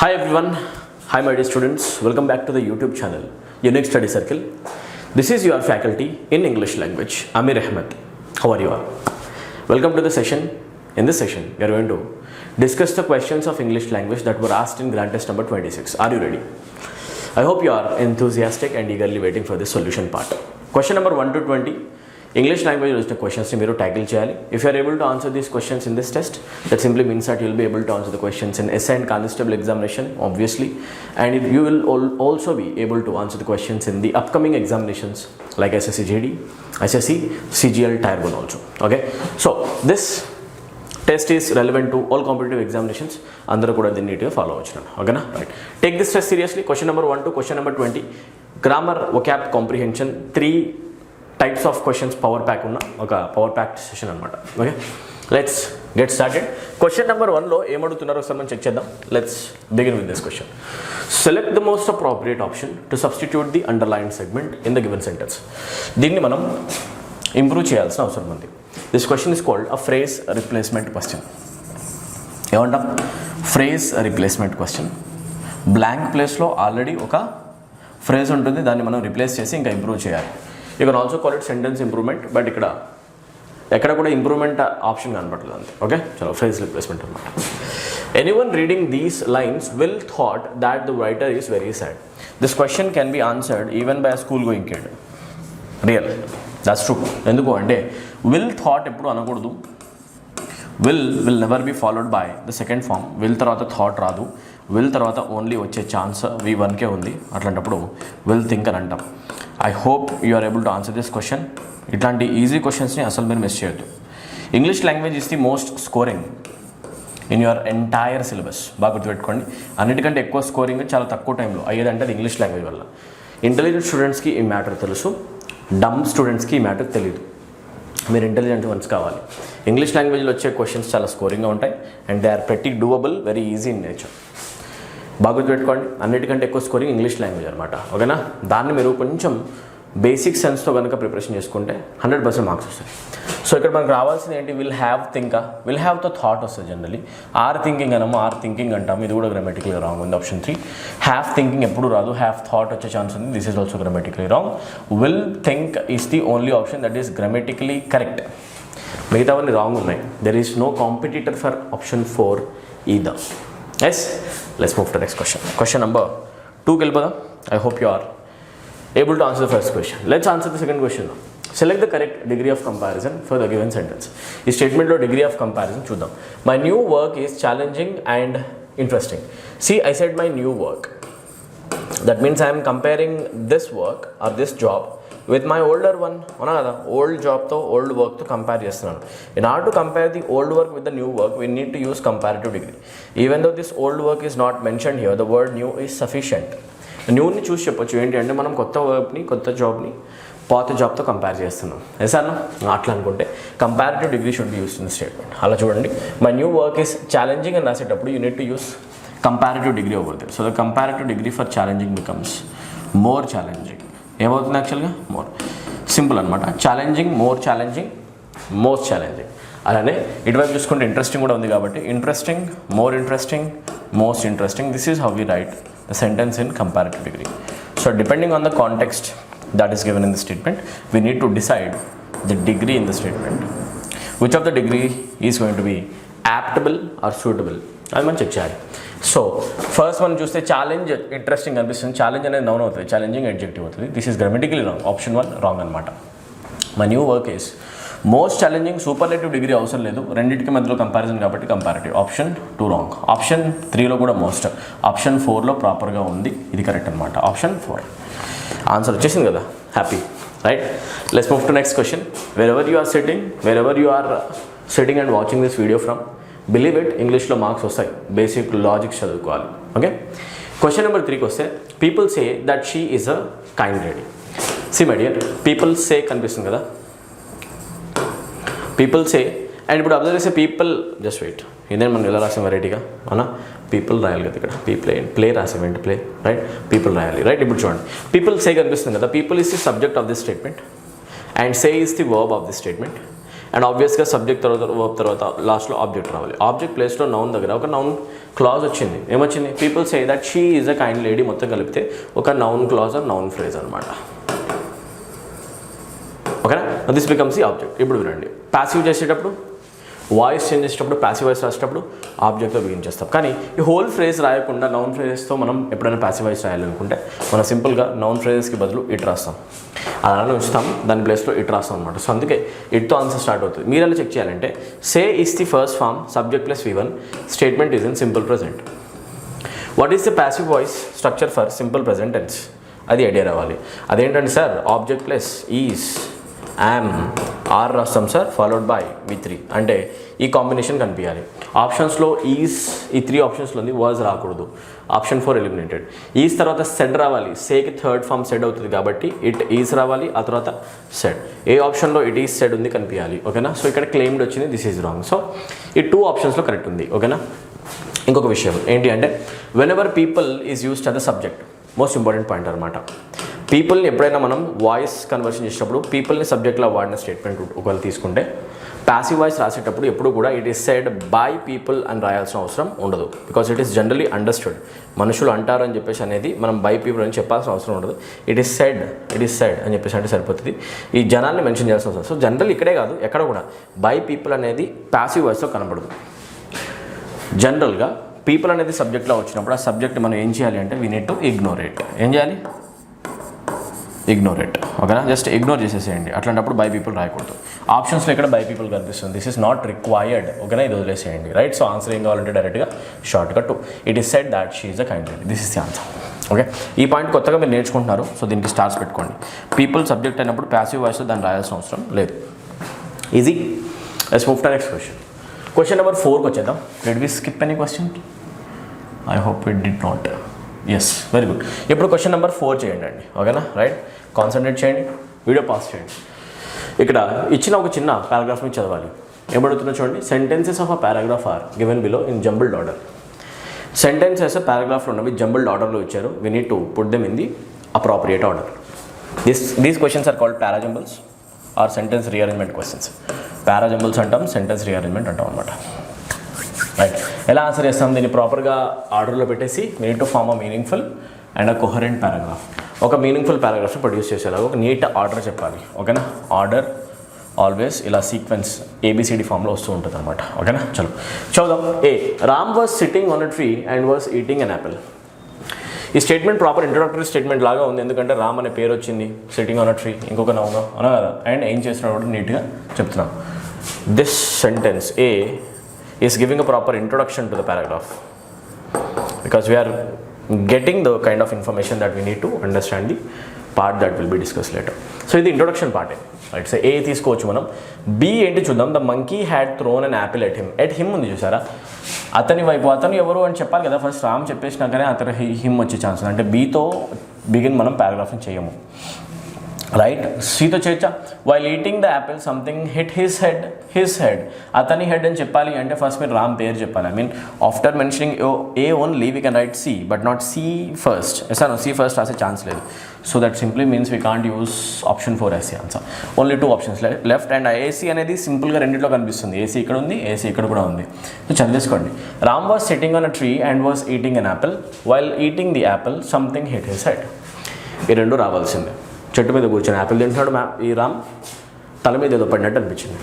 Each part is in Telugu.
Hi everyone, hi my dear students, welcome back to the YouTube channel, Unique Study Circle. This is your faculty in English language, Amir Ahmed. How are you all? Welcome to the session. In this session, we are going to discuss the questions of English language that were asked in Grand Test number 26. Are you ready? I hope you are enthusiastic and eagerly waiting for this solution part. Question number 1 to 20. English language వచ్చిన క్వశ్చన్స్ని మీరు ట్యాకిల్ చేయాలి. If you are able to answer these questions in this test, that simply means that you will be able to answer the questions in essay and constable examination, obviously, and you will also be able to answer the questions in the upcoming examinations like SSC JD, SSC CGL Tier 1 also. Okay, so this test is relevant to all competitive examinations. అందరూ కూడా దీన్ని నీట్గా ఫాలో అవ్వచ్చు. ఓకేనా? Right. Take this test seriously. Question number 1 to question number 20. Grammar, vocab, comprehension, 3 types of questions power pack ఉన్న ఒక పవర్ ప్యాక్ సెషన్ అనమాట. Okay, let's get started. Question number 1లో ఏమడుగుతున్నారో ఒకసారి మనం చెక్ చేద్దాం. Let's begin with this question. Select the most appropriate option to substitute the underline segment in the given sentence. దీన్ని మనం ఇంప్రూవ్ చేయాల్సిన అవసరం ఉంది. This question is called a phrase replacement question. ఏమంటాం? Phrase replacement question. బ్లాంక్ ప్లేస్లో ఆల్రెడీ ఒక ఫ్రేజ్ ఉంటుంది, దాన్ని మనం రిప్లేస్ చేసి ఇంకా ఇంప్రూవ్ చేయాలి. You can also call it sentence improvement, but ఇక్కడ ఎక్కడ కూడా ఇంప్రూవ్మెంట్ ఆప్షన్ కనపడలేదు అంతే. ఓకే, చలో ఫ్రేజ్ రిప్లేస్మెంట్ అనమాట. Anyone reading these lines will thought that the writer is very sad. This question can be answered even by a school going kid. Real, that's true. ఎందుకు అంటే విల్ థాట్ ఎప్పుడు అనకూడదు. Will never be followed by the second form. Will తర్వాత థాట్ రాదు. విల్ తర్వాత ఓన్లీ వచ్చే ఛాన్స్ V1కే ఉంది. అట్లాంటప్పుడు విల్ థింక్ అని అంటాం. I hope you are able to answer this question. ఇట్లాంటి ఈజీ క్వశ్చన్స్ని అసలు మీరు మిస్ చేయొద్దు. English language is the most scoring in your entire syllabus. బాగా గుర్తుపెట్టుకోండి. అన్నిటికంటే ఎక్కువ స్కోరింగ్ చాలా తక్కువ టైంలో అయ్యేదంటే అది ఇంగ్లీష్ లాంగ్వేజ్ వల్ల. ఇంటెలిజెంట్ స్టూడెంట్స్కి ఈ మ్యాటర్ తెలుసు, డమ్ స్టూడెంట్స్కి ఈ మ్యాటర్ తెలియదు. మీరు ఇంటెలిజెంట్ వన్స్ కావాలి. ఇంగ్లీష్ లాంగ్వేజ్లో వచ్చే క్వశ్చన్స్ చాలా స్కోరింగ్గా ఉంటాయి and they are pretty doable, very easy in nature. బాగా గుర్తుపెట్టుకోండి, అన్నిటికంటే ఎక్కువ స్కోరింగ్ ఇంగ్లీష్ లాంగ్వేజ్ అనమాట. ఓకేనా? దాన్ని మీరు కొంచెం బేసిక్ సెన్స్తో కనుక ప్రిపరేషన్ చేసుకుంటే 100% మార్క్స్ వస్తాయి. సో ఇక్కడ మనకు రావాల్సింది ఏంటి? విల్ హ్యావ్ విల్ హ్యావ్ తో థాట్ వస్తుంది జనరలీ. ఆర్ థింకింగ్ అనము, ఆర్ థింకింగ్ అంటాము. ఇది కూడా గ్రామటికలీ రాంగ్ ఉంది. ఆప్షన్ 3 హ్యావ్ థింకింగ్ ఎప్పుడు రాదు, హ్యావ్ థాట్ వచ్చే ఛాన్స్ ఉంది. This is also grammatically wrong. Will think is the only option that is grammatically correct. మిగతావన్నీ రాంగ్ ఉన్నాయి. There is no competitor for option 4 either. Yes, let's move to the next question. Question number 2 కి వెళ్ళిపోదాం. I hope you are able to answer the first question. Let's answer the second question now. Select the correct degree of comparison for the given sentence. ఈ స్టేట్మెంట్లో డిగ్రీ ఆఫ్ కంపారిజన్ చూద్దాం. My new work is challenging and interesting. See, I said my new work. That means I am comparing this work or this job with my older one. అవునా కదా? ఓల్డ్ జాబ్తో ఓల్డ్ వర్క్తో కంపేర్ చేస్తున్నాను. In order to compare the old work with the new work we need to use comparative degree. Even though this old work is not mentioned here, the word new is sufficient. న్యూని చూసి చెప్పొచ్చు. ఏంటి అంటే మనం కొత్త వర్క్ని, కొత్త జాబ్ని పాత జాబ్తో కంపేర్ చేస్తున్నాం. ఎసాను అట్లా అనుకుంటే comparative degree should be used in statement. అలా చూడండి, my new work is challenging అని రాసేటప్పుడు you need to use comparative degree over there. So the comparative degree for challenging becomes more challenging. ఏమవుతుంది యాక్చువల్గా? మోర్. సింపుల్ అనమాట. Challenging, more challenging, most challenging. అలానే ఇటువైపు చూసుకుంటే ఇంట్రెస్టింగ్ కూడా ఉంది కాబట్టి interesting, more interesting, most interesting. This is how we write the sentence in comparative degree. So depending on the context that is given in the statement, we need to decide the degree in the statement. Which of the degree is going to be applicable or suitable? అది మనం చెక్ చేయాలి. సో ఫస్ట్ మనం చూస్తే ఛాలెంజ్ ఇంట్రెస్టింగ్ అనిపిస్తుంది. ఛాలెంజ్ అనేది నౌన్ అవుతుంది, ఛాలెంజింగ్ అడ్జెక్టివ్ అవుతుంది. This is grammatically wrong. Option 1 wrong అనమాట. My new work is most challenging. Superlative degree అవసరం లేదు, రెండింటికి మధ్యలో కంపారిజన్ కాబట్టి కంపారిటివ్. Option 2 wrong. ఆప్షన్ 3లో కూడా మోస్ట్. ఆప్షన్ 4లో ప్రాపర్గా ఉంది, ఇది కరెక్ట్ అనమాట. ఆప్షన్ 4 ఆన్సర్ వచ్చేసింది కదా. Happy, right? Let's move to next question. Wherever you are sitting and watching this video from, believe it, ఇంగ్లీష్లో మార్క్స్ వస్తాయి. బేసిక్ లాజిక్స్ చదువుకోవాలి. ఓకే, క్వశ్చన్ నెంబర్ 3కి వస్తే people say that she is a kind lady. See my dear, people say కనిపిస్తుంది కదా, పీపుల్ సే. అండ్ ఇప్పుడు అబ్జర్వ్ చేసే పీపుల్, జస్ట్ వెయిట్, ఇదేం మనం ఎలా రాసాం వెరైటీగా? అవునా? పీపుల్ రాయాలి కదా ఇక్కడ. ప్లే రాసామేంటి? Play, right? పీపుల్ రాయాలి, రైట్? ఇప్పుడు చూడండి, పీపుల్ సే కనిపిస్తుంది కదా. People is the subject of this statement and say is the verb of this statement and ఆబ్వియస్గా సబ్జెక్ట్ తర్వాత వర్బ్ తర్వాత లాస్ట్లో ఆబ్జెక్ట్ రావాలి. ఆబ్జెక్ట్ ప్లేస్లో నౌన్ దగ్గర ఒక నౌన్ క్లాజ్ వచ్చింది. ఏమొచ్చింది? People say that she is a kind lady. మొత్తం కలిపితే ఒక noun clause or noun phrase అనమాట. ఓకేనా? This becomes the object. ఇప్పుడు వినండి, ప్యాసివ్ చేసేటప్పుడు వాయిస్ చేంజ్ చేసేటప్పుడు ప్యాసివ్ వాయిస్ రాసేటప్పుడు ఆబ్జెక్ట్తో బిగిన్ చేస్తాం. కానీ ఈ హోల్ ఫ్రేజ్ రాయకుండా నౌన్ ఫ్రేజెస్తో మనం ఎప్పుడైనా ప్యాసివ్ వాయిస్ రాయాలనుకుంటే మనం సింపుల్గా నౌన్ ఫ్రేజెస్కి బదులు ఇట్ రాస్తాం. అలానే ఉంచుతాం, దాని ప్లేస్లో ఇట్ రాస్తాం అనమాట. సో అందుకే ఇట్తో ఆన్సర్ స్టార్ట్ అవుతుంది. మీరు ఎలా చెక్ చేయాలంటే say is the first form, subject plus V1, statement is in simple present. What is the passive voice structure for simple present tense? అది ఐడియా రావాలి. అదేంటంటే sir object plus is, am, are రాస్తాం సార్, ఫాలోడ్ బై V3. అంటే ఈ కాంబినేషన్ కనిపించాలి. ఆప్షన్స్లో ఈజ్, ఈ 3 ఆప్షన్స్లో ఉంది, వాజ్ రాకూడదు. Option 4 eliminated. ఈజ్ తర్వాత సెడ్ రావాలి. సేకి థర్డ్ ఫామ్ సెడ్ అవుతుంది కాబట్టి ఇట్ ఈజ్ రావాలి, ఆ తర్వాత సెడ్. ఏ ఆప్షన్లో ఇట్ ఈజ్ సెడ్ ఉంది కనిపించాలి. ఓకేనా? సో ఇక్కడ క్లెయిమ్డ్ వచ్చింది, దిస్ ఈజ్ రాంగ్. సో ఈ 2 ఆప్షన్స్లో కరెక్ట్ ఉంది. ఓకేనా? ఇంకొక విషయం ఏంటి అంటే whenever people is used as the subject, most important point అనమాట. పీపుల్ని ఎప్పుడైనా మనం వాయిస్ కన్వర్షన్ చేసేటప్పుడు పీపుల్ని సబ్జెక్ట్లో వాడిన స్టేట్మెంట్ ఒకవేళ తీసుకుంటే ప్యాసివ్ వాయిస్ రాసేటప్పుడు ఎప్పుడు కూడా it is said by people అని రాయాల్సిన అవసరం ఉండదు. Because it is generally understood. మనుషులు అంటారు అని చెప్పేసి అనేది మనం బై పీపుల్ అని చెప్పాల్సిన అవసరం ఉండదు. ఇట్ ఈస్ సెడ్ అని చెప్పేసి అంటే సరిపోతుంది. ఈ జనాల్ని మెన్షన్ చేయాల్సిన అవసరం. సో జనరల్ ఇక్కడే కాదు, ఎక్కడ కూడా బై పీపుల్ అనేది ప్యాసివ్ వాయిస్లో కనబడదు. జనరల్గా పీపుల్ అనేది సబ్జెక్ట్లో వచ్చినప్పుడు ఆ సబ్జెక్ట్ మనం ఏం చేయాలి అంటే we need to ignore it. ఏం చేయాలి? Ignore it. ఓకేనా? జస్ట్ ఇగ్నోర్ చేసేసేయండి. అట్లాంటప్పుడు బై పీపుల్ రాయకూడదు. ఆప్షన్స్లో ఇక్కడ బై పీపుల్ కనిపిస్తుంది. This is not required. ఓకేనా? ఇది వదిలేసేయండి. రైట్? సో ఆన్సర్ ఏం కావాలంటే డైరెక్ట్గా short cut it is said that she is a kind lady. This is the answer. Okay? ఈ పాయింట్ కొత్తగా మీరు నేర్చుకుంటున్నారు. సో దీనికి స్టార్స్ పెట్టుకోండి. పీపుల్ సబ్జెక్ట్ అయినప్పుడు ప్యాసివ్ వాయిస్లో దాన్ని రాయాల్సిన అవసరం లేదు. Easy. Let's move to next question. Question number 4కి వచ్చేద్దాం. Did we skip any question? I hope it did not. Yes, very good. ఇప్పుడు క్వశ్చన్ నెంబర్ 4 చేయండి అండి. ఓకేనా? రైట్? కాన్సన్ట్రేట్ చేయండి, వీడియో పాస్ చేయండి. ఇక్కడ ఇచ్చిన ఒక చిన్న పారాగ్రాఫ్ మీద చదవాలి. ఏమడుగుతున్నా చూడండి. Sentences of a paragraph are given below in jumbled order. Sentences పారాగ్రాఫ్లో ఉన్నవి జంబుల్డ్ ఆర్డర్లో ఇచ్చారు. We need to put them in the appropriate order. These questions are called parajumbles or sentence rearrangement questions. Parajumbles అంటాం, సెంటెన్స్ రీఅరేంజ్మెంట్ అంటాం అనమాట. రైట్? ఎలా ఆన్సర్ చేస్తాం? దీన్ని ప్రాపర్గా ఆర్డర్లో పెట్టేసి we need to form a meaningful and a coherent paragraph. ఒక మీనింగ్ఫుల్ పారాగ్రాఫ్ని ప్రొడ్యూస్ చేసేలాగా ఒక నీట్ ఆర్డర్ చెప్పాలి. ఓకేనా? ఆర్డర్ ఆల్వేస్ ఇలా సీక్వెన్స్ ABCD ఫామ్లో వస్తూ ఉంటుంది అనమాట. ఓకేనా? చలో చూద్దాం. A, Ram was sitting on a tree and was eating an apple. ఈ స్టేట్మెంట్ ప్రాపర్ ఇంట్రొడక్టరీ స్టేట్మెంట్ లాగా ఉంది. ఎందుకంటే రామ్ అనే పేరు వచ్చింది, సిట్టింగ్ ఆన్ అ ట్రీ ఇంకొక నౌన్ అనా కదా, అండ్ ఏం చేస్తున్నాడు కూడా నీట్గా చెప్తున్నాం. This sentence A is giving a proper introduction to the paragraph because we are getting the kind of information that we need to understand the part that will be discussed later. So ఇది ఇంట్రొడక్షన్ పార్టే. రైట్? సో ఏ తీసుకోవచ్చు మనం. బి ఏంటి చూద్దాం. The monkey had thrown an apple at him. At him ఉంది చూసారా, అతని వైపు. అతను ఎవరు అని చెప్పాలి కదా. ఫస్ట్ రామ్ చెప్పేసినాకనే అతను హిమ్ వచ్చే ఛాన్స్ ఉంది. అంటే బీతో బిగిన్ మనం పారాగ్రాఫ్ని చేయము. రైట్? సీతో చేయొచ్చా? While eating the apple something hit his head. అతని హెడ్ అని చెప్పాలి అంటే ఫస్ట్ మీరు రామ్ పేరు చెప్పాలి. I mean after mentioning A only we can write C, but not C first. Sir C first రాసే ఛాన్స్ లేదు. So that simply means we can't use option 4 as the answer. Only 2 options left. And AC అనేది సింపుల్గా రెండింటిలో కనిపిస్తుంది. ఏసీ ఇక్కడ ఉంది, ఏసీ ఇక్కడ కూడా ఉంది. సో చదివేసుకోండి. Ram was sitting on a tree and was eating an apple. While eating the apple something hit his head. ఈ రెండు రావాల్సిందే. చెట్టు మీద కూర్చొని యాపిల్ తింటున్నాడు ఈ రామ్, తల మీద ఏదో పడినట్టు అనిపించింది.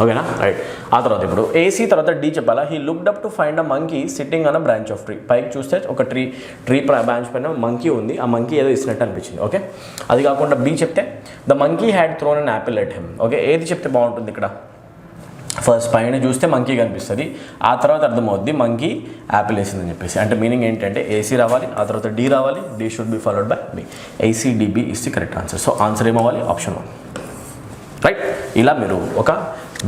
ఓకేనా? రైట్? ఆ తర్వాత ఇప్పుడు ఏసీ తర్వాత డి చెప్పాలా. He looked up to find a monkey sitting on a branch of tree. పైకి చూస్తే ఒక ట్రీ బ్రాంచ్ పైన మంకీ ఉంది. ఆ మంకీ ఏదో ఇచ్చినట్టు అనిపించింది. ఓకే? అది కాకుండా బి చెప్తే the monkey had thrown an apple at him. Okay? ఏది చెప్తే బాగుంటుంది ఇక్కడ? ఫస్ట్ పైన చూస్తే మంకీ కనిపిస్తుంది, ఆ తర్వాత అర్థమవుద్ది మంకీ యాపిల్ వేసిందని చెప్పేసి. అంటే మీనింగ్ ఏంటంటే ఏసీ రావాలి, ఆ తర్వాత డి రావాలి, D should be followed by B. ACDB is the correct answer. So answer ఏమవ్వాలి? ఆప్షన్ 1. రైట్? ఇలా మీరు ఒక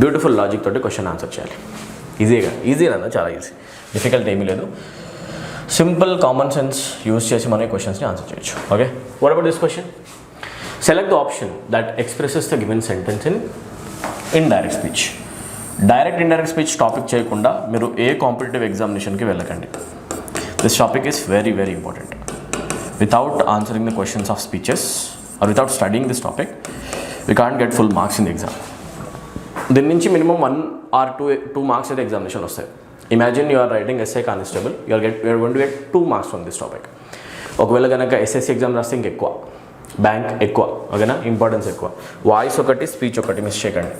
బ్యూటిఫుల్ లాజిక్ తోటి క్వశ్చన్ ఆన్సర్ చేయాలి. ఈజీగా చాలా ఈజీ, డిఫికల్ట్ ఏమీ లేదు. సింపుల్ కామన్ సెన్స్ యూజ్ చేసి మనం ఈ క్వశ్చన్స్ని ఆన్సర్ చేయొచ్చు. Okay? What about this question? Select the option that expresses the given sentence in indirect speech. Direct indirect speech topic చేయకుండా మీరు ఏ కాంపిటేటివ్ ఎగ్జామినేషన్కి వెళ్ళకండి. This topic is very very important. Without answering the questions of speeches or without studying this topic we can't get full marks in the exam. దీని నుంచి మినిమం 1 or 2 మార్క్స్ అయితే ఎగ్జామినేషన్ వస్తాయి. Imagine you are writing SI constable, you're going to get 2 marks from this topic. ఒకవేళ కనుక ఎస్ఎస్సి ఎగ్జామ్ రాస్తే ఇంకెక్కువ, బ్యాంక్ ఎక్కువ, ఓకేనా, ఇంపార్టెన్స్ ఎక్కువ. వాయిస్ ఒకటి, స్పీచ్ ఒకటి మిస్ చేయకండి.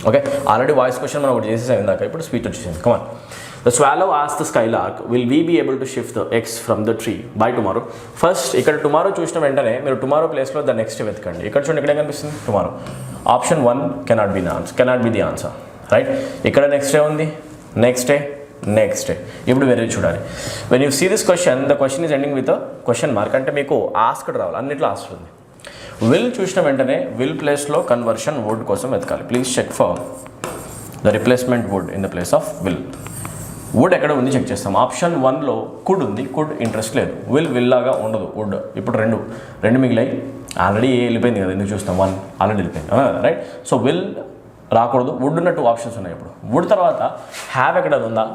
ఓకే, ఆల్రెడీ వాయిస్ క్వశ్చన్ మనం ఒకటి చేసేసాం ఇందాక, ఇప్పుడు స్పీచ్ వచ్చేసింది. కమాన్. The swallow asked the skylark, will we be able to shift the eggs from the tree by tomorrow? First ఇక్కడ టుమారో చూసిన వెంటనే మీరు టుమారో ప్లేస్లో ద నెక్స్ట్ వెతకండి. ఇక్కడ చూడండి, ఇక్కడ కనిపిస్తుంది tomorrow. Option 1 cannot be the answer, right. ఇక్కడ నెక్స్ట్ డే ఉంది, నెక్స్ట్ డే. ఇప్పుడు వేరే చూడాలి. When you see this question, the question is ending with question mark, అంటే మీకు ఆస్క్డ్ రావాలి, అన్నిట్లో ఆస్క్డ్ ఉంది. విల్ చూసిన వెంటనే విల్ ప్లేస్లో కన్వర్షన్ వుడ్ కోసం వెతకాలి. Please check for the replacement would in the place of will. Would ఎక్కడ ఉంది చెక్ చేస్తాం. ఆప్షన్ 1లో కుడ్ ఉంది, కుడ్ ఇంట్రెస్ట్ లేదు. విల్ లాగా ఉండదు వుడ్. ఇప్పుడు రెండు మిగిలాయి. ఆల్రెడీ వెళ్ళిపోయింది కదా, ఎందుకు చూస్తాం, 1 ఆల్రెడీ వెళ్ళిపోయింది, అవునా కదా, రైట్. సో విల్ రాకూడదు. వుడ్ ఉన్న 2 ఆప్షన్స్ ఉన్నాయి. ఇప్పుడు వుడ్ తర్వాత హ్యావ్ ఎక్కడ ఉందా,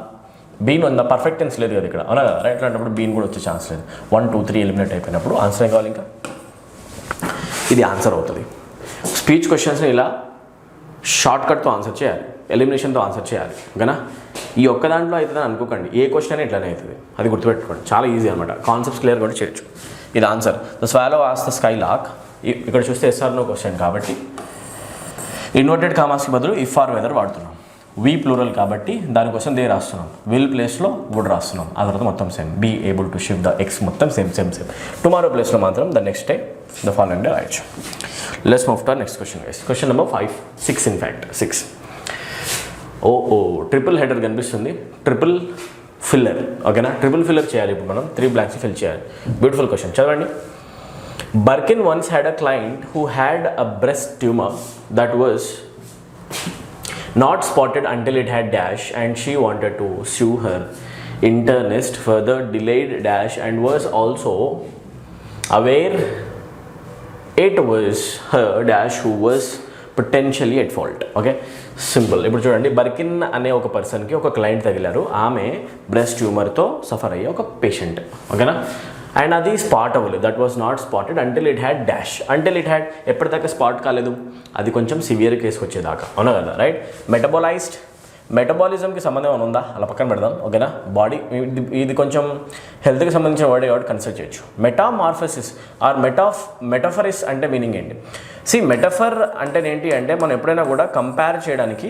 బీన్ ఉందా, పర్ఫెక్ట్ టెన్స్ లేదు కదా ఇక్కడ, అవునా కదా, రైట్. అన్నప్పుడు బీన్ కూడా వచ్చే ఛాన్స్ లేదు. 1, 2, 3 ఎలిమినేట్ అయిపోయినప్పుడు ఆన్సర్ ఏం కావాలి, ఇంకా ఇది ఆన్సర్ అవుతుంది. స్పీచ్ క్వశ్చన్స్ని ఇలా షార్ట్కట్తో ఆన్సర్ చేయాలి, ఎలిమినేషన్తో ఆన్సర్ చేయాలి, ఓకేనా. ఈ ఒక్క దాంట్లో అవుతుందని అనుకోకండి, ఏ క్వశ్చన్ అయినా ఇట్లానే అవుతుంది, అది గుర్తుపెట్టుకోండి. చాలా ఈజీ అనమాట, కాన్సెప్ట్స్ క్లియర్ కూడా చేయొచ్చు. ఇది answer. The swallow asked the skylark. ఇక్కడ చూస్తే ఎస్ఆర్ నో క్వశ్చన్ కాబట్టి ఇన్వర్టెడ్ కామాస్కి బదులు ఇఫ్ ఆర్ వెదర్ వాడుతున్నాం. వి ప్లూరల్ కాబట్టి దానికోసం దే రాస్తున్నాం. విల్ ప్లేస్లో వుడ్ రాస్తున్నాం. ఆ తర్వాత మొత్తం same. Be able to shift the x మొత్తం సేమ్. టుమారో ప్లేస్లో మాత్రం the next day, the following day రాయొచ్చు. Let's move to next question guys. Question number 6 in fact 6. Triple header కనిపిస్తుంది, ట్రిపుల్ ఫిల్లర్, ఓకేనా. ట్రిపుల్ ఫిల్లర్ చేయాలి ఇప్పుడు మనం, 3 blanks ఫిల్ చేయాలి. బ్యూటిఫుల్ క్వశ్చన్, చదవండి. Birkin once had a client who had a breast tumor that was not spotted until it had dash, and she wanted to sue her internist for the delayed dash and was also aware it was her dash who was potentially at fault. Okay, simple. ఇప్పుడు చూడండి, బర్కిన్ అనే ఒక పర్సన్కి ఒక క్లయింట్ తగిలారు. ఆమె బ్రెస్ట్ ట్యూమర్తో సఫర్ అయ్యే ఒక పేషెంట్, ఓకేనా. అండ్ అది స్పాట్ అవ్వలేదు. That was not spotted until it had dash. Until it had ఎప్పటిదాకా స్పాట్ కాలేదు, అది కొంచెం సివియర్ కేసుకి వచ్చేదాకా, అవునా కదా, రైట్. మెటబాలిజంకి సంబంధం ఏమైనా ఉందా, అలా పక్కన పెడదాం, ఓకేనా. బాడీ ఇది కొంచెం హెల్త్కి సంబంధించిన వర్డ్ కాబట్టి కన్సిడర్ చేయొచ్చు. మెటామార్ఫసిస్ ఆర్ మెటఫరిస్ అంటే మీనింగ్ ఏంటి? మెటఫర్ అంటే ఏంటి అంటే మనం ఎప్పుడైనా కూడా కంపేర్ చేయడానికి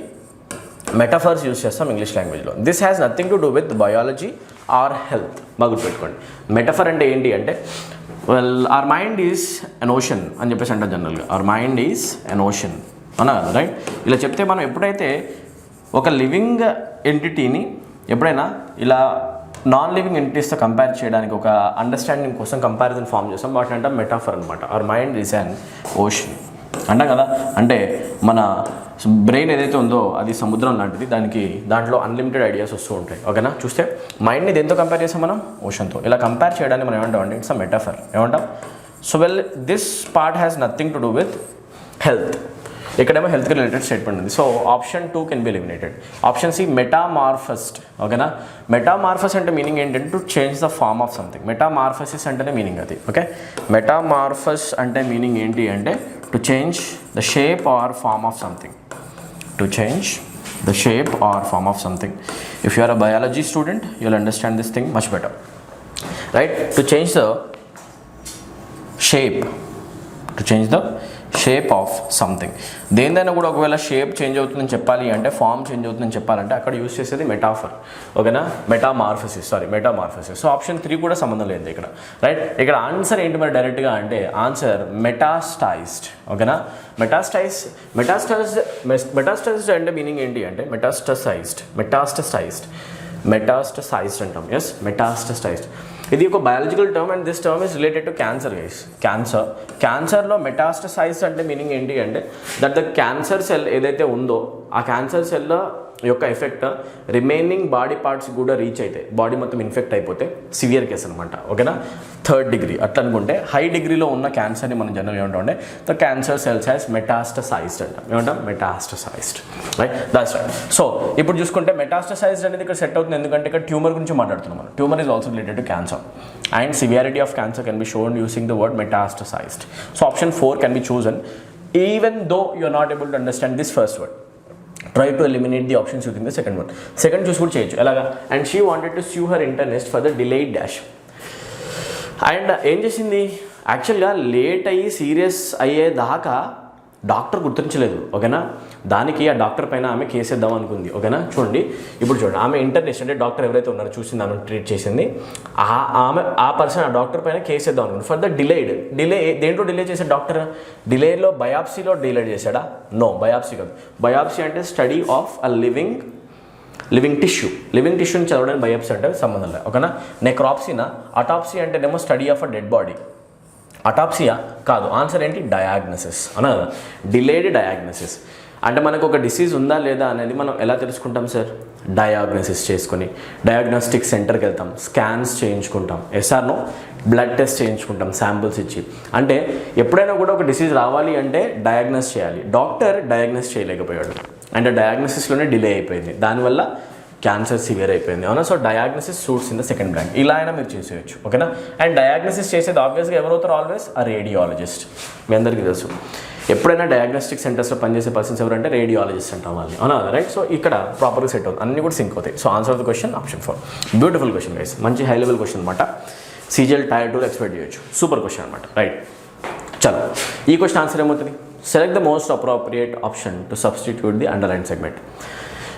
మెటఫర్స్ యూజ్ చేస్తాం ఇంగ్లీష్ లాంగ్వేజ్లో. This has nothing to do with biology or health. బాగా గుర్తుపెట్టుకోండి. మెటఫర్ అంటే ఏంటి అంటే, our mind is an ocean అని చెప్పేసి అంటారు జనరల్గా. Our mind is an ocean, అవునా కదా, రైట్. ఇలా చెప్తే మనం ఎప్పుడైతే ఒక లివింగ్ ఎంటిటీని ఎప్పుడైనా ఇలా నాన్ లివింగ్ ఎంటిటీస్తో కంపేర్ చేయడానికి ఒక అండర్స్టాండింగ్ కోసం కంపారిజన్ ఫామ్ చేస్తాం, వాటిని అంటాం మెటాఫర్ అనమాట. Our mind is an ocean అంటాం కదా. అంటే మన బ్రెయిన్ ఏదైతే ఉందో అది సముద్రం లాంటిది, దాంట్లో అన్లిమిటెడ్ ఐడియాస్ వస్తూ ఉంటాయి, ఓకేనా. చూస్తే మైండ్ని దేంతో కంపేర్ చేస్తాం మనం, ఓషన్తో. ఇలా కంపేర్ చేయడానికి మనం ఏమంటాం అంటే ఇట్స్ అ మెటాఫర్, ఏమంటాం. So this part has nothing to do with health. ఇక్కడేమో హెల్త్కి రిలేటెడ్ స్టేట్మెంట్ ఉంది. So option 2 can be eliminated. Option C metamorphosed, ఓకేనా. మెటామార్ఫస్ అంటే మీనింగ్ ఏంటంటే to change the form of something. Metamorphosis అంటేనే మీనింగ్ అది, ఓకే. మెటామార్ఫస్ అంటే మీనింగ్ ఏంటి అంటే to change the shape or form of something. To change the shape or form of something. If you are a biology student, you'll understand this thing much better, right? To change the shape of something. దేనిదైనా కూడా ఒకవేళ షేప్ చేంజ్ అవుతుందని చెప్పాలి అంటే, ఫామ్ చేంజ్ అవుతుందని చెప్పాలంటే అక్కడ యూజ్ చేసేది మెటాఫర్, ఓకేనా. మెటామార్ఫసిస్. సో ఆప్షన్ 3 కూడా సంబంధం లేదు ఇక్కడ, రైట్. ఇక్కడ ఆన్సర్ ఏంటి మరి డైరెక్ట్గా అంటే, ఆన్సర్ మెటాస్టైజ్డ్, ఓకేనా. మెటాస్టైజ్డ్ అంటే మీనింగ్ ఏంటి అంటే మెటాస్టసైజ్డ్ అంటాం. Yes, metastasized. ఇది ఒక biological term and this term is related to cancer guys. క్యాన్సర్లో మెటాస్టసైజ్ అంటే మీనింగ్ ఏంటి అంటే దట్ ద క్యాన్సర్ సెల్ ఏదైతే ఉందో ఆ క్యాన్సర్ సెల్ యొక్క ఎఫెక్ట్ రిమైనింగ్ బాడీ పార్ట్స్ కూడా రీచ్ అయితే, బాడీ మొత్తం ఇన్ఫెక్ట్ అయిపోతే సివియర్ కేసు అనమాట, ఓకేనా. 3rd డిగ్రీ అట్లా అనుకుంటే, హై డిగ్రీలో ఉన్న క్యాన్సర్ని మనం జనరల్ ఏమంటాం అంటే ద క్యాన్సర్ సెల్స్ హ్యాస్ మెటాస్టసైజ్డ్ అంటాం. ఏమంటాం, మెటాస్టసైజ్డ్, రైట్. That's right. సో ఇప్పుడు చూసుకుంటే మెటాస్టసైజ్డ్ అనేది ఇక్కడ సెట్ అవుతుంది, ఎందుకంటే ఇక్కడ ట్యూమర్ గురించి మాట్లాడుతున్నాం మనం. Tumour is also related to cancer and severity of cancer can be shown using the word metastasized. So option 4 can be chosen. Even though you are not able to understand this first word, try to eliminate the options using the second one. Second చూసి కూడా చేయొచ్చు ఎలాగా. And she wanted to sue her internist for the delayed dash. అండ్ ఏం చేసింది, యాక్చువల్గా లేట్ అయ్యి సీరియస్ అయ్యేదాకా డాక్టర్ గుర్తించలేదు, ఓకేనా. దానికి ఆ డాక్టర్ పైన ఆమె కేసు వేద్దాం అనుకుంది, ఓకేనా. చూడండి ఇప్పుడు చూడండి, ఆమె ఇంటర్నెస్ట్ అంటే డాక్టర్ ఎవరైతే ఉన్నారో చూసింది, ఆమె ట్రీట్ చేసింది, ఆ పర్సన్ ఆ డాక్టర్ పైన కేసు వేద్దాం అనుకుంది ఫర్ ద డిలే. దేంట్లో డిలే చేశాడు డాక్టర్? డిలేలో బయాప్సీలో డిలే చేశాడా? నో, బయాప్సీ కాదు. బయాప్సీ అంటే స్టడీ ఆఫ్ అ లివింగ్ టిష్యూని చదవడానికి బయాప్సీ అంటే సంబంధం లేదు, ఓకేనా. నెక్రాప్సీనా? అటాప్సీ అంటేనేమో study of a dead body. అటాప్సియా కాదు, ఆన్సర్ ఏంటి? డయాగ్నోసిస్ అనా కదా, డిలేడ్ డయాగ్నోసిస్. అంటే మనకు ఒక డిసీజ్ ఉందా లేదా అనేది మనం ఎలా తెలుసుకుంటాం సార్? డయాగ్నోసిస్ చేసుకొని డయాగ్నోస్టిక్ సెంటర్కి వెళ్తాం, స్కాన్స్ చేయించుకుంటాం, ఎస్ఆర్నో బ్లడ్ టెస్ట్ చేయించుకుంటాం శాంపుల్స్ ఇచ్చి. అంటే ఎప్పుడైనా కూడా ఒక డిసీజ్ రావాలి అంటే డయాగ్నోస్ చేయాలి. డాక్టర్ డయాగ్నోస్ చేయలేకపోయాడు, అంటే డయాగ్నోసిస్లోనే డిలే అయిపోయింది, దానివల్ల క్యాన్సర్ సివియర్ అయిపోయింది, అవునా. So diagnosis suits in the second blank. ఇలా అయినా మీరు చేసేయచ్చు, ఓకేనా. అండ్ డయాగ్నోసిస్ చేసేది ఆబ్వియస్గా ఎవరవుతారు? ఆల్వేస్ ఆ రేడియాలజిస్ట్. మీ అందరికీ తెలుసు, ఎప్పుడైనా డయాగ్నోస్టిక్ సెంటర్స్లో పనిచేసే పర్సన్స్ ఎవరంటే రేడియాలజిస్ట్ అంటాం వాళ్ళని, అవునా, రైట్. సో ఇక్కడ ప్రాపర్గా సెట్ అవుతుంది, అన్నీ కూడా సింక్ అవుతాయి. So answer of the question option 4. Beautiful question guys, మంచి హై లెవెల్ క్వశ్చన్ అనమాట. CGL Tier 2 ఎక్స్పెక్ట్ చేయొచ్చు, సూపర్ క్వశ్చన్ అనమాట, రైట్. చలో, ఈ క్వశ్చన్ ఆన్సర్ ఏమవుతుంది? Select the most appropriate option to substitute the underline segment.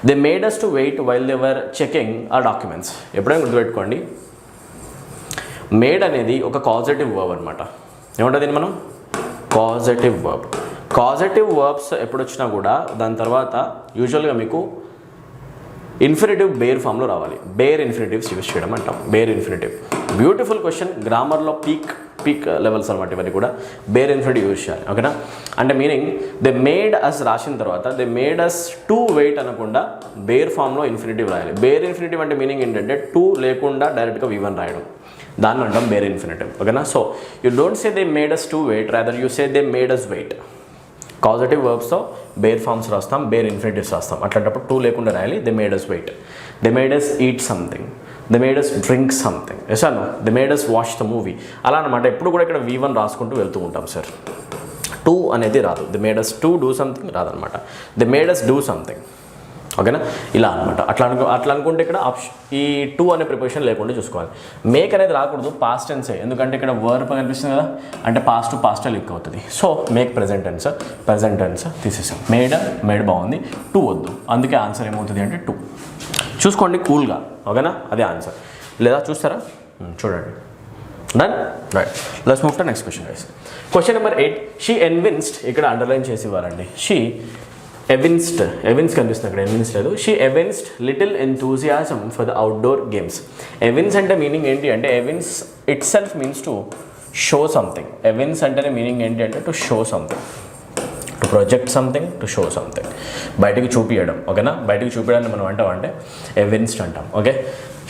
They made us to wait while they were checking a documents. ఎప్పుడైనా గుర్తుపెట్టుకోండి, మేడ్ అనేది ఒక కాజేటివ్ వర్బ్ అనమాట. ఏమంటుంది మనం? Causative verb. కాజేటివ్ వర్బ్స్ ఎప్పుడు వచ్చినా కూడా దాని తర్వాత యూజువల్గా మీకు ఇన్ఫినిటివ్ బేర్ ఫామ్లో రావాలి. బేర్ ఇన్ఫినిటివ్స్ యూజ్ చేయడం అంటాం, బేర్ ఇన్ఫినిటివ్. బ్యూటిఫుల్ క్వశ్చన్, గ్రామర్లో పీక్ లెవెల్స్ అనమాట ఇవన్నీ కూడా. బేర్ ఇన్ఫినిటివ్ యూజ్ చేయాలి, ఓకేనా. అంటే మీనింగ్ దే మేడ్ అస్ రాసిన తర్వాత they made us to wait అనకుండా బేర్ ఫామ్లో ఇన్ఫినిటివ్ రాయాలి. బేర్ ఇన్ఫినిటివ్ అంటే మీనింగ్ ఏంటంటే టు లేకుండా డైరెక్ట్గా V1 రాయడం, దాన్ని అంటాం బేర్ ఇన్ఫినిటివ్, ఓకేనా. So you don't say they made us to wait, rather you say they made us wait. Causative వర్బ్స్తో బేర్ ఫామ్స్ రాస్తాం, బేర్ ఇన్ఫినిటివ్స్ రాస్తాం. అట్లాంటప్పుడు టూ లేకుండా రాయాలి. They made us wait, they made us eat something, they made us drink something, ఎసాను they made us watch the movie. అలా అనమాట. ఎప్పుడు కూడా ఇక్కడ V1 రాసుకుంటూ వెళ్తూ ఉంటాం సార్. టూ అనేది రాదు, they made us to do something రాదనమాట, they made us do something, ఓకేనా. ఇలా అనమాట. అట్లా అనుకుంటే ఇక్కడ ఆప్షన్ ఈ టూ అనే ప్రిపోజిషన్ లేకుండా చూసుకోవాలి. మేక్ అనేది రాకూడదు, పాస్ట్ టెన్సే, ఎందుకంటే ఇక్కడ వర్బ్ కనిపిస్తుంది కదా, అంటే పాస్ట్ టు పాస్ట్ లింక్ అవుతుంది. సో మేక్ ప్రెజెంట్ టెన్స్ తీసేసాం. మేడ్ బాగుంది, టూ వద్దు, అందుకే ఆన్సర్ ఏమవుతుంది అంటే టూ. చూసుకోండి కూల్గా, ఓకేనా, అదే ఆన్సర్. లేదా చూస్తారా? చూడండి. Done, right. Let's move to next question guys. Question number 8. She evinced, ఇక్కడ అండర్లైన్ చేసి ఇవ్వాలండి. షీ ఎవిన్స్ కనిపిస్తుంది అక్కడ, ఎవిన్స్ లేదు. She evinced little enthusiasm for the outdoor games. Evince అంటే మీనింగ్ ఏంటి అంటే, evince itself means to show something. Evince అంటేనే మీనింగ్ ఏంటి అంటే to show something, to project something, to show something, బయటికి చూపించడం, ఓకేనా. బయటికి చూపించడాన్ని మనం అంటామంటే ఎవిన్స్డ్ అంటాం, okay.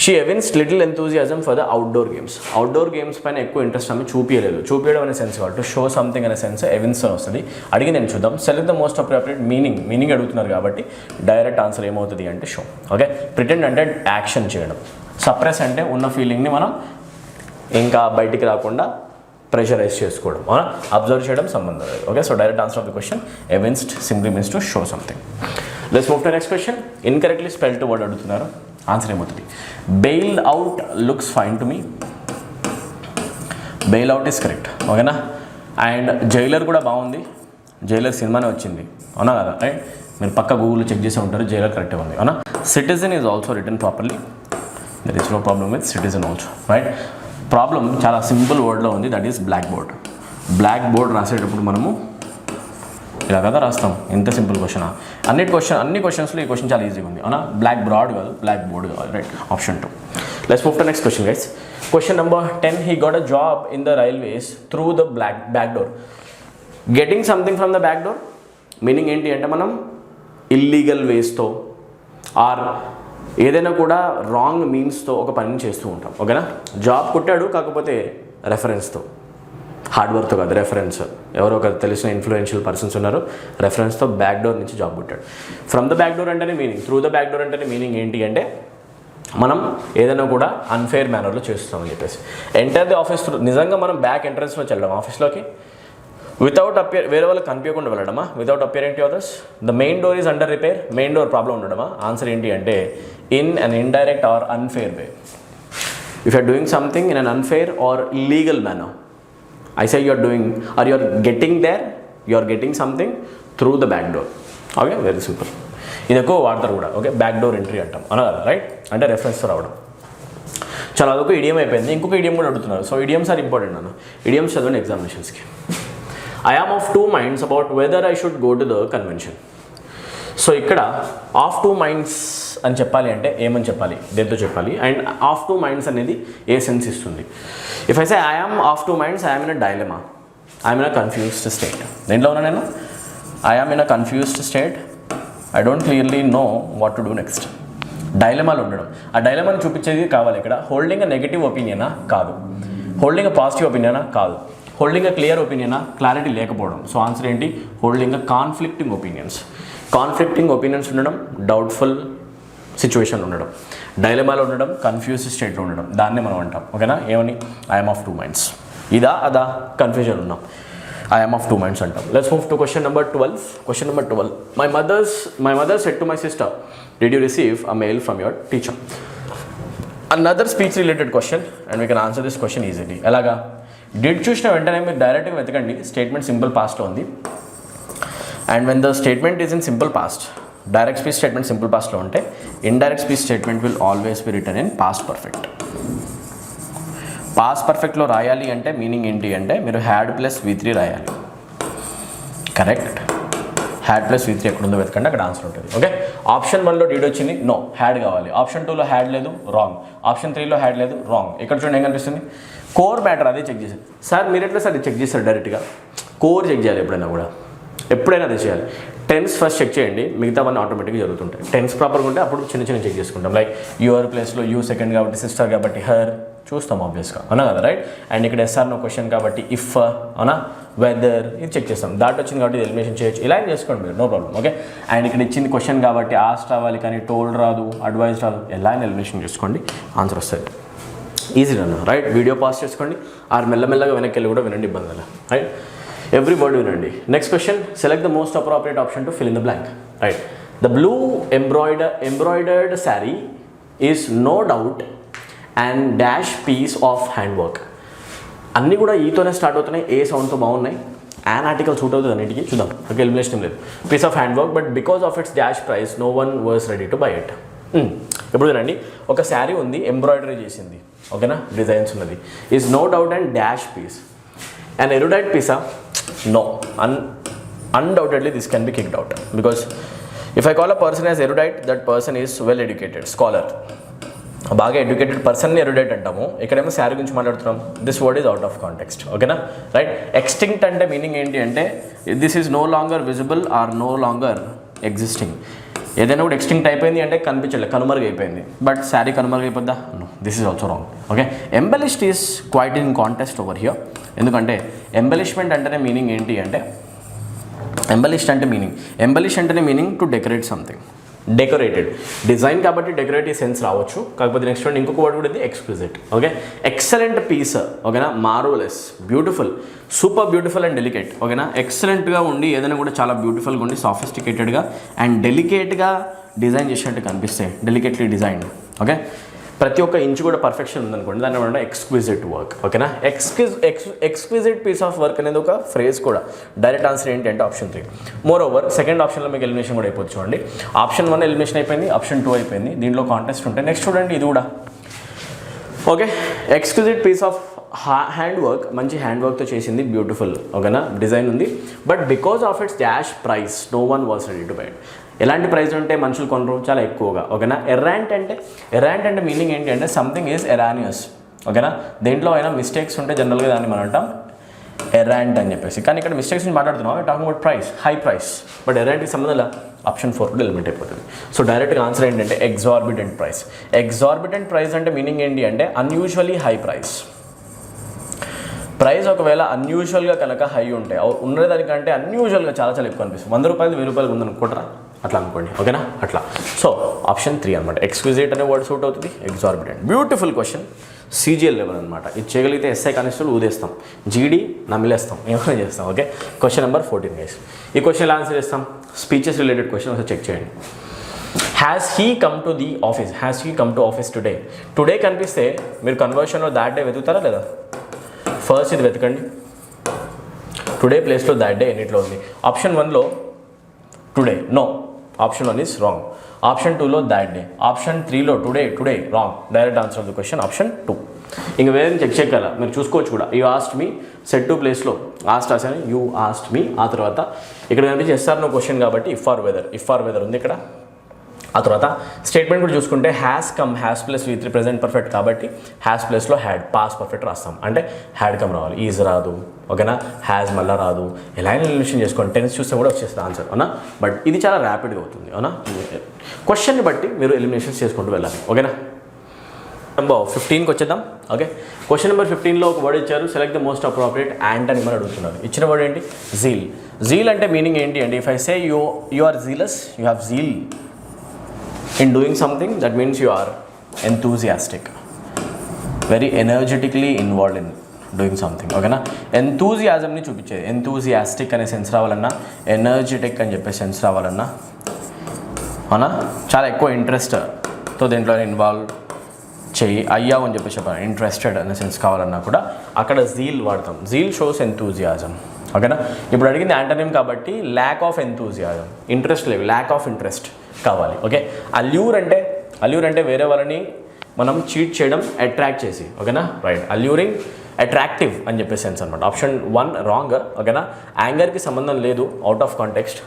She evinced little enthusiasm for the outdoor games. Outdoor games పైన ఎక్కువ ఇంట్రెస్ట్ ఆమె చూపించలేదు. చూపించడం అనే సెన్స్ కాదు, టు షో సంథింగ్ అనే సెన్స్ ఎవిన్స్ వస్తుంది. అడిగి నేను చూద్దాం. Select the most appropriate meaning అడుగుతున్నారు కాబట్టి డైరెక్ట్ ఆన్సర్ ఏమవుతుంది అంటే షో, ఓకే. ప్రిటెండ్ అంటే యాక్షన్ చేయడం, సప్రెస్ అంటే ఉన్న ఫీలింగ్ని మనం ఇంకా బయటికి రాకుండా ప్రెషరైజ్ చేసుకోవడం, అబ్జర్వ్ చేయడం సంబంధం లేదు, okay. So direct answer of the question evinced simply means to show something. Let's move to next question. Incorrectly spelled word అడుగుతున్నారు. ఆన్సర్ ఏమవుతుంది? Bail out looks fine to me. Bail out is correct, ఓకేనా. అండ్ జైలర్ కూడా బాగుంది, జైలర్ సినిమానే వచ్చింది, అవునా కదా, రైట్. మీరు పక్క గూగుల్లో చెక్ చేసి ఉంటారు, జైలర్ కరెక్ట్గా ఉంది, అవునా. Citizen is also return properly, there is no problem with citizen also, right. Problem చాలా సింపుల్ వర్డ్లో ఉంది, that is black board. Black board రాసేటప్పుడు మనము ఇలా కదా రాస్తాం. ఎంత సింపుల్ క్వశ్చన్. అన్ని క్వశ్చన్స్లో ఈ క్వశ్చన్ చాలా ఈజీగా ఉంది, అవునా. బ్లాక్ బ్రాడ్ కాదు, బ్లాక్ బోర్డ్ కావాలి, right. Option 2. Let's move to next question guys. Question number 10. He got a job in the railways through the back door. Getting something from the back door meaning ఏంటి అంటే, మనం ఇల్లీగల్ వేస్తో ఆర్ ఏదైనా కూడా రాంగ్ మీన్స్తో ఒక పనిని చేస్తూ ఉంటాం, ఓకేనా. జాబ్ కొట్టాడు, కాకపోతే రెఫరెన్స్తో, హార్డ్ వర్క్తో కాదు, రెఫరెన్స్. ఎవరో ఒక తెలిసిన ఇన్ఫ్లుయెన్షియల్ పర్సన్స్ ఉన్నారు, రెఫరెన్స్తో బ్యాక్ డోర్ నుంచి జాబ్ కొట్టాడు. ఫ్రమ్ ద బ్యాక్ డోర్ అంటేనే meaning, through the back door అంటేనే మీనింగ్ ఏంటి అంటే, మనం ఏదైనా కూడా అన్ఫెయిర్ మేనర్లో చేస్తామని చెప్పేసి. ఎంటర్ ది ఆఫీస్ త్రూ, నిజంగా మనం బ్యాక్ ఎంట్రన్స్లో వెళ్ళాం ఆఫీస్లోకి, వితౌట్ అపియర్, వేరే వాళ్ళకి కనిపించకుండా వెళ్ళడమా? Without appearing to others. The main door is under repair, main door problem ఉండడమా? ఆన్సర్ ఏంటి అంటే in an indirect or unfair way. If you are doing something in an unfair or illegal manner, I say you are doing or you are getting there, you are getting something through the back door. Okay, very simple. ఇది ఎక్కువ వాడతారు కూడా. ఓకే, బ్యాక్ డోర్ ఎంట్రీ అంటాం అనగా, రైట్? అంటే రెఫరెన్స్ రావడం. చాలా అదొక ఇడియం అయిపోయింది. ఇంకొక ఇడియం కూడా అడుగుతున్నారు. సో ఇడియమ్స్ ఆర్ ఇంపార్టెంట్ అన్న. ఇడియమ్స్ చదవండి ఎగ్జామినేషన్స్కి. I am of two minds about whether I should go to the convention. So ఇక్కడ ఆఫ్ టూ మైండ్స్ అని చెప్పాలి అంటే ఏమని చెప్పాలి, దేంతో చెప్పాలి? అండ్ ఆఫ్ టూ మైండ్స్ అనేది ఏ సెన్స్ ఇస్తుంది? If I say I am of two minds, I am in a dilemma, I am in a confused state. దేంట్లో ఉన్నా నేను? I am in a confused state, I don't clearly know what to do next. డైలమాలు ఉండడం. ఆ డైలమాని చూపించేది కావాలి ఇక్కడ. హోల్డింగ్ అ నెగిటివ్ ఒపీనియనా? కాదు. హోల్డింగ్ అ పాజిటివ్ ఒపీనియనా? కాదు. హోల్డింగ్ అ క్లియర్ ఒపీనియనా? క్లారిటీ లేకపోవడం. సో ఆన్సర్ ఏంటి? హోల్డింగ్ అ కాన్ఫ్లిక్టింగ్ ఒపీనియన్స్. కాన్ఫ్లిక్టింగ్ ఒపీనియన్స్ ఉండడం, డౌట్ఫుల్ సిచ్యువేషన్ ఉండడం, డైలమాలో ఉండడం, కన్ఫ్యూజ్డ్ స్టేట్లో ఉండడం, దాన్నే మనం అంటాం. ఓకేనా? ఏమని? I'm of two minds. ఇదా అదా కన్ఫ్యూజన్ ఉన్నాం, ఐఎమ్ ఆఫ్ టూ మైండ్స్ అంటాం. Let's move to question number 12. Question number 12. My mother said to my sister, did you receive a mail from your teacher? Another speech related question and we can answer this question easily. ఎలాగా? డిడ్ చూసిన వెంటనే మీరు డైరెక్ట్గా వెతకండి. స్టేట్మెంట్ సింపుల్ పాస్ట్లో ఉంది. And when the statement is in simple past, direct speech statement simple పాస్ట్లో ఉంటే indirect speech statement will always be written in past perfect. Past పర్ఫెక్ట్లో రాయాలి అంటే మీనింగ్ ఏంటి అంటే మీరు హ్యాడ్ ప్లస్ V3 రాయాలి. కరెక్ట్? హ్యాడ్ ప్లస్ V3 ఎక్కడ ఉందో వెతకండి, అక్కడ ఆన్సర్ ఉంటుంది. ఓకే, ఆప్షన్ 1లో డీడ్ వచ్చింది, నో, హ్యాడ్ కావాలి. ఆప్షన్ 2లో హ్యాడ్ లేదు, రాంగ్. ఆప్షన్ 3లో హ్యాడ్ లేదు, రాంగ్. ఇక్కడ చూడండి ఏం కనిపిస్తుంది? కోర్ మ్యాటర్, అదే చెక్ చేశారు. సార్ మీరు ఎట్లా సార్ చెక్ చేస్తారు? డైరెక్ట్గా కోర్ చెక్ చేయాలి ఎప్పుడైనా కూడా, ఎప్పుడైనా అది చేయాలి. టెన్స్ ఫస్ట్ చెక్ చేయండి, మిగతావన్నీ ఆటోమేటిక్గా జరుగుతుంటాయి. టెన్స్ ప్రాపర్గా ఉంటే అప్పుడు చిన్న చిన్న చెక్ చేసుకుంటాం. లైక్ యువర్ ప్లేస్లో యూ సెకండ్ కాబట్టి సిస్టర్ కాబట్టి హర్ చూస్తాం ఆబ్వియస్గా, అవునా కదా? రైట్. అండ్ ఇక్కడ ఎస్ఆర్ నో క్వశ్చన్ కాబట్టి ఇఫ్, అవునా, వెదర్, ఇది చెక్ చేస్తాం. దాట్ వచ్చింది కాబట్టి ఎలిమినేషన్ చేయొచ్చు. ఇలా చేసుకోండి మీరు, నో ప్రాబ్లం. ఓకే, అండ్ ఇక్కడ ఇచ్చింది క్వశ్చన్ కాబట్టి ఆస్ట్ రావాలి కానీ టోల్డ్ రాదు, అడ్వైజ్ రాదు. ఎలా అయినా ఎలిమినేషన్ చేసుకోండి, ఆన్సర్ వస్తుంది. ఈజీ అన్న, రైట్? వీడియో పాస్ చేసుకోండి, ఆరు మెల్లమెల్లగా వెనక్కి వెళ్ళి కూడా వినండి, ఇబ్బంది అలా, రైట్? ఎవ్రీ వర్డ్ వినండి. Next question, select the most appropriate option to fill in the blank. Right. The blue embroidered sari is no doubt and dash piece of hand work. అన్నీ కూడా ఈతోనే స్టార్ట్ అవుతున్నాయి, ఏ సౌండ్తో బాగున్నాయి. యాన్ ఆర్టికల్ సూట్ అవుతుంది అన్నిటికీ, చూద్దాం. ఓకే, ఎలిమినేషన్ లేదు. Piece of hand work, but because of its dash price no one was ready to buy it. ఇప్పుడు వినండి, ఒక శారీ ఉంది, ఎంబ్రాయిడరీ చేసింది, ఓకేనా, డిజైన్స్ ఉన్నది. Is no doubt and dash piece. And erudite పీసా? No, undoubtedly this can be kicked out, because if I call a person as erudite, that person is well educated, scholar. బాగా ఎడ్యుకేటెడ్ పర్సన్ని ఎరుడైట్ అంటాము. ఇక్కడేమో శారీ గురించి మాట్లాడుతున్నాం. This word is out of context. ఓకేనా, రైట్? ఎక్స్టింక్ట్ అంటే మీనింగ్ ఏంటి అంటే this is no longer visible or no longer existing. ఏదైనా కూడా ఎక్స్టింక్ట్ అయిపోయింది అంటే కనిపించలేదు, కనుమరుగైపోయింది. బట్ శారీ కనుమరుగైపోద్దా? No, this is also wrong. Okay, embellished is quite in context over here. ఎందుకంటే ఎంబెలిష్మెంట్ అంటేనే మీనింగ్ ఏంటి అంటే, ఎంబెలిష్ అంటేనే meaning to decorate something. Decorated design కాబట్టి డెకరేటివ్ సెన్స్ రావచ్చు. కాకపోతే నెక్స్ట్ వన్ ఇంకొక వర్డ్ కూడా ఉంది, ఎక్స్క్విజిట్. ఓకే, ఎక్సలెంట్ పీస్, ఓకేనా, marvellous, beautiful, super beautiful and delicate. ఓకేనా, ఎక్సలెంట్గా ఉండి ఏదైనా కూడా చాలా బ్యూటిఫుల్గా ఉండి సాఫిస్టికేటెడ్గా అండ్ డెలికేట్గా డిజైన్ చేసినట్టు కనిపిస్తాయి, డెలికేట్లీ డిజైన్డ్. ఓకే, ప్రతి ఒక్క ఇంచు కూడా పర్ఫెక్షన్ ఉందనుకోండి, దాన్ని ఏమంటే ఎక్స్క్విజిట్ వర్క్. ఓకేనా, ఎక్స్క్విజిట్ పీస్ ఆఫ్ వర్క్ అనేది ఒక ఫ్రేజ్ కూడా. డైరెక్ట్ ఆన్సర్ ఏంటి అంటే ఆప్షన్ 3. మోర్ ఓవర్ సెకండ్ ఆప్షన్లో మీకు ఎలిమినేషన్ కూడా అయిపోతుంది. చూడండి, ఆప్షన్ 1 ఎలిమినేషన్ అయిపోయింది, ఆప్షన్ 2 అయిపోయింది. దీంట్లో కాంటెస్ట్ ఉంటాయి. నెక్స్ట్ చూడండి, ఇది కూడా okay, exquisite piece of hand work, మంచి హ్యాండ్ వర్క్తో చేసింది, బ్యూటిఫుల్, ఓకేనా, డిజైన్ ఉంది. But because of its dash price no one was ready to buy it. ఎలాంటి ప్రైస్ ఉంటే మనుషులు కొనరు? చాలా ఎక్కువగా. ఓకేనా, ఎర్రాంట్ అంటే మీనింగ్ ఏంటి అంటే సంథింగ్ ఈజ్ ఎరానియస్. ఓకేనా, దేంట్లో అయినా మిస్టేక్స్ ఉంటే జనరల్గా దాన్ని మనం అంటాం ఎర్రాంట్ అని చెప్పేసి. కానీ ఇక్కడ మిస్టేక్స్ నుంచి మాట్లాడుతున్నాం, talking about price, high price. But ఎర్రాంట్కి సంబంధం ఆప్షన్ 4 కూడా ఎలిమినేట్ అయిపోతుంది. సో డైరెక్ట్గా ఆన్సర్ ఏంటంటే ఎగ్జార్బిటెంట్ ప్రైస్. ఎగ్జార్బిటెంట్ ప్రైస్ అంటే మీనింగ్ ఏంటి అంటే అన్యూజువలీ హై ప్రైస్. ప్రైస్ ఒకవేళ అన్యూజువల్గా కనుక హై ఉంటే, ఉన్నదానికంటే అన్యూజువల్గా చాలా చాలా ఎక్కువ అనిపిస్తుంది. 100 రూపాయలు 1000 రూపాయలు ఉందనుకుంటారా? అట్లా అనుకోండి. ఓకేనా, అట్లా. సో ఆప్షన్ 3 అనమాట. ఎక్స్క్విజిట్ అనే వర్డ్ సూట్ అవుతుంది, exorbitant. Beautiful question. CGL level అనమాట. ఇది చేయగలిగితే SI కానిస్టేబుల్ ఊదేస్తాం, GD నమిలేస్తాం, ఏమైనా చేస్తాం. Okay, question number 14 guys. ఈ క్వశ్చన్ ఎలా ఆన్సర్ చేస్తాం? స్పీచెస్ రిలేటెడ్ క్వశ్చన్ ఒకసారి చెక్ చేయండి. Has he come to the office, has he come to office today. Today కనిపిస్తే మీరు కన్వర్షన్లో దాట్ డే వెతుకుతారా లేదా? ఫస్ట్ ఇది వెతకండి, టుడే ప్లేస్లో దాట్ డే ఎన్నిట్లో ఉంది. ఆప్షన్ 1లో today, no, option 1 is wrong. Option 2లో దాట్ డే, ఆప్షన్ 3లో today wrong. Direct answer of the question option 2. ఇంక వేరే చెక్ చేయగల మీరు చూసుకోవచ్చు కూడా. You asked me set to ప్లేస్లో ఆస్ట్ రాశాను, యూ ఆస్ట్ మీ. ఆ తర్వాత ఇక్కడ కనిపించి ఎస్ఆర్ నో క్వశ్చన్ కాబట్టి ఇఫ్ ఆర్ వెదర్ ఉంది ఇక్కడ. ఆ తర్వాత స్టేట్మెంట్ కూడా చూసుకుంటే has come, has plus V3 present perfect కాబట్టి హ్యాస్ ప్లేస్లో హ్యాడ్, పాస్ పర్ఫెక్ట్ రాస్తాం అంటే హ్యాడ్ కమ్ రావాలి. ఈజ్ రాదు, ఓకేనా. హ్యాస్ మళ్ళీ రాదు. ఎలా అయినా ఎలిమినేషన్ చేసుకోండి, టెన్స్ చూస్తే కూడా వచ్చేస్తుంది ఆన్సర్, అవునా. బట్ ఇది చాలా ర్యాపిడ్గా అవుతుంది, అవునా. క్వశ్చన్ని బట్టి మీరు ఎలిమినేషన్స్ చేసుకుంటూ వెళ్ళాలి, ఓకేనా. నెంబర్ 15కి వచ్చేద్దాం. ఓకే, క్వశ్చన్ నెంబర్ 15లో ఒక వర్డ్ ఇచ్చారు, select the most appropriate antonym అని అడుగుతున్నారు. ఇచ్చిన వర్డ్ ఏంటి? జీల్. జీల్ అంటే మీనింగ్ ఏంటి అంటే, if I say you are jealous, you have zeal in doing something, that means you are enthusiastic, very energetically involved in doing something, ఓకేనా. ఎంతూజియాజంని చూపించేది. ఎంతూజియాస్టిక్ అనే సెన్స్ రావాలన్నా, ఎనర్జెటిక్ అని చెప్పే సెన్స్ రావాలన్నా, అవునా, చాలా ఎక్కువ ఇంట్రెస్ట్తో దీంట్లో ఇన్వాల్వ్ అయ్యావు అని చెప్పి చెప్పాలి. ఇంట్రెస్టెడ్ అనే సెన్స్ కావాలన్నా కూడా అక్కడ జీల్ వాడతాం. జీల్ షోస్ ఎంతూజియాజం, ఓకేనా. ఇప్పుడు అడిగింది యాంటనిమ్ కాబట్టి ల్యాక్ ఆఫ్ ఎంతూజియాజం, ఇంట్రెస్ట్ లేవు, ల్యాక్ ఆఫ్ ఇంట్రెస్ట్ కావాలి. ఓకే, అల్యూర్ అంటే వేరే వాళ్ళని మనం చీట్ చేయడం, అట్రాక్ట్ చేసి, ఓకేనా. రైట్, అల్యూరింగ్, అట్రాక్టివ్ అని చెప్పే సెన్స్ అనమాట. ఆప్షన్ 1 రాంగ్, ఓకేనా. యాంగర్కి సంబంధం లేదు, అవుట్ ఆఫ్ కాంటెక్స్ట్.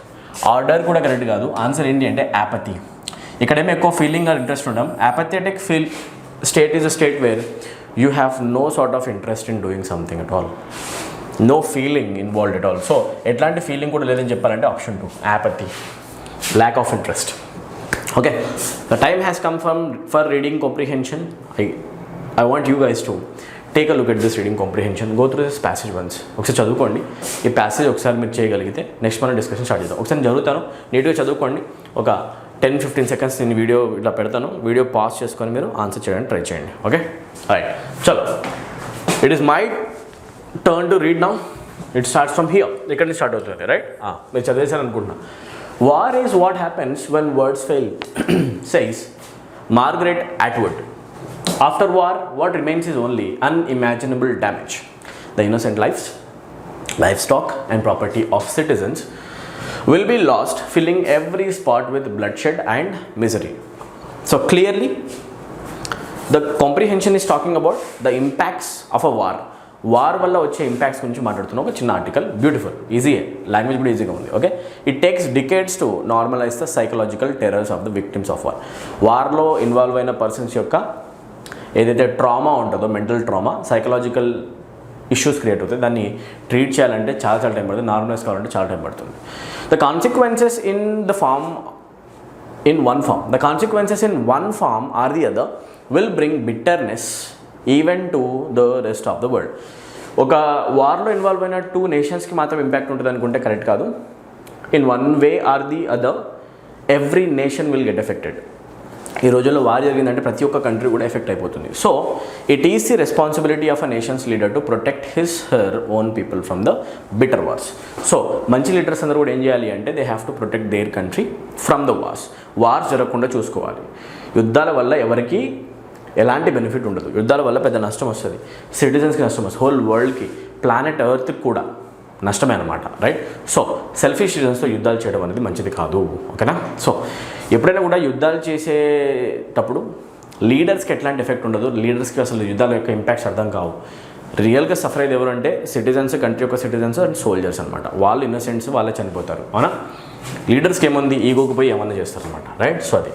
ఆర్డర్ కూడా కరెక్ట్ కాదు. ఆన్సర్ ఏంటి అంటే యాపతి. ఇక్కడేమో ఎక్కువ ఫీలింగ్ ఆర్ ఇంట్రెస్ట్ ఉంటాం. Apathetic state is a state where you have no sort of interest in doing something at all, no feeling involved at all. So ఎట్లాంటి ఫీలింగ్ కూడా లేదని చెప్పాలంటే option 2 apathy, lack of interest. Okay, the time has come for reading comprehension. I want you guys to take a look at this reading comprehension, go through this passage once. ఒకసారి చదువుకోండి. ఈ ప్యాసేజ్ ఒకసారి మీరు చేయగలిగితే నెక్స్ట్ మనం డిస్కషన్ స్టార్ట్ చేద్దాం. ఒకసారి జరుగుతాను, నీట్గా చదువుకోండి. ఒక 10-15 seconds నేను వీడియో ఇట్లా పెడతాను, వీడియో పాజ్ చేసుకొని మీరు ఆన్సర్ చేయడానికి ట్రై చేయండి. ఓకే, రైట్, చలో. It is my turn to read now. It starts from here. ఇక్కడ నుంచి స్టార్ట్ అవుతుంది, రైట్. మీరు చదివేశాను అనుకుంటున్నా. War is what happens when words fail, says Margaret Atwood. After war, what remains is only unimaginable damage. The innocent lives, livestock and property of citizens will be lost, filling every spot with bloodshed and misery. So clearly, the comprehension is talking about the impacts of a war. War వల్ల వచ్చే ఇంపాక్ట్స్ గురించి మాట్లాడుతున్నాం. ఒక చిన్న ఆర్టికల్, బ్యూటిఫుల్, ఈజీయే, లాంగ్వేజ్ కూడా ఈజీగా ఉంది. Okay, it takes decades to normalise the psychological terrors of the victims of war. వార్లో ఇన్వాల్వ్ అయిన పర్సన్స్ యొక్క ఏదైతే ట్రామా ఉంటుందో, mental trauma, psychological issues create అవుతాయి. దాన్ని ట్రీట్ చేయాలంటే చాలా టైం పడుతుంది, నార్మలైజ్ కావాలంటే చాలా టైం పడుతుంది. The consequences in one form or the other will bring bitterness even to the rest of the world. ఒక వార్లో ఇన్వాల్వ్ అయిన 2 నేషన్స్కి మాత్రం ఇంపాక్ట్ ఉంటుంది అనుకుంటే కరెక్ట్ కాదు. In one way or the other every nation will get affected. ఈ రోజుల్లో వార్ జరిగిందంటే ప్రతి ఒక్క కంట్రీ కూడా ఎఫెక్ట్ అయిపోతుంది. So it is the responsibility of a nations leader to protect her own people from the bitter wars. So మంచి లీడర్స్ అందరూ కూడా ఏం చేయాలి అంటే they have to protect there country from the wars జరగకుండా చూసుకోవాలి. యుద్ధాల వల్ల ఎవరికి ఎలాంటి బెనిఫిట్ ఉండదు. యుద్ధాల వల్ల పెద్ద నష్టం వస్తుంది, సిటిజన్స్కి నష్టం వస్తుంది, హోల్ వరల్డ్కి, ప్లానెట్ ఎర్త్కి కూడా నష్టమే అనమాట, రైట్. సో సెల్ఫిష్ రీజన్స్తో యుద్ధాలు చేయడం అనేది మంచిది కాదు, ఓకేనా. సో ఎప్పుడైనా కూడా యుద్ధాలు చేసేటప్పుడు లీడర్స్కి ఎట్లాంటి ఎఫెక్ట్ ఉండదు, లీడర్స్కి అసలు యుద్ధాల యొక్క ఇంపాక్ట్స్ అర్థం కావు. రియల్గా సఫర్ అయ్యేది ఎవరంటే సిటిజన్స్, కంట్రీ యొక్క సిటిజన్స్ అండ్ సోల్జర్స్ అనమాట. వాళ్ళు ఇన్నోసెంట్స్, వాళ్ళే చనిపోతారు, అవునా. లీడర్స్కి ఏముంది, ఈగోకి పోయి ఏమన్నా చేస్తారనమాట, రైట్. సో అది